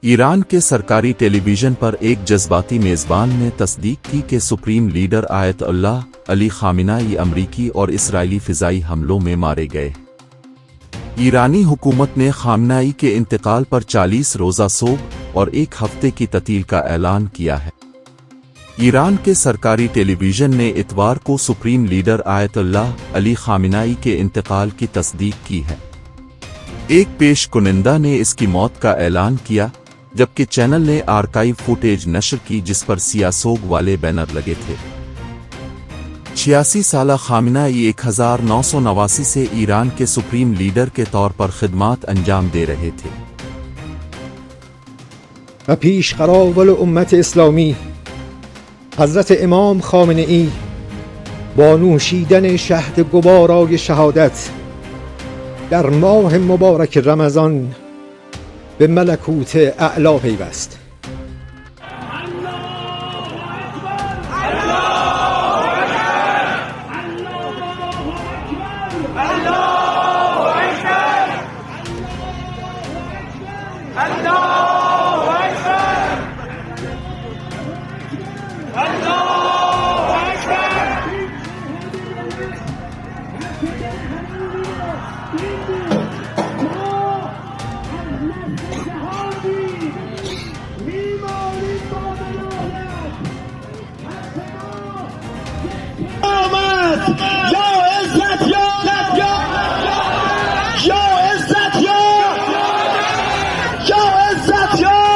ईरान के सरकारी टेलीविजन पर एक जज्बाती मेज़बान ने तस्दीक की कि सुप्रीम लीडर आयतुल्लाह अली खामेनी अमरीकी और इसराइली फ़िज़ाई हमलों में मारे गए। ईरानी हुकूमत ने खामेनी के इंतकाल पर 40 रोज़ा सोग और एक हफ्ते की ततील का ऐलान किया है। ईरान के सरकारी टेलीविजन ने इतवार को सुप्रीम लीडर आयतुल्लाह अली खामेनी के इंतकाल की तस्दीक की है। एक पेश कुनिंदा ने इसकी मौत का ऐलान किया, जबकि चैनल ने आर्काइव फुटेज नशर की जिस पर सियासोग वाले बैनर लगे थे। 86 साला खामेनी 1989 से ईरान के सुप्रीम लीडर के तौर पर खिदमात अंजाम दे रहे थे। و پیش قراول امت اسلامی حضرت امام خامنه‌ای با نوشیدن شهد گوارای شهادت در ماه مبارک رمضان به ملکوت اعلی پیوست. یا عزت یا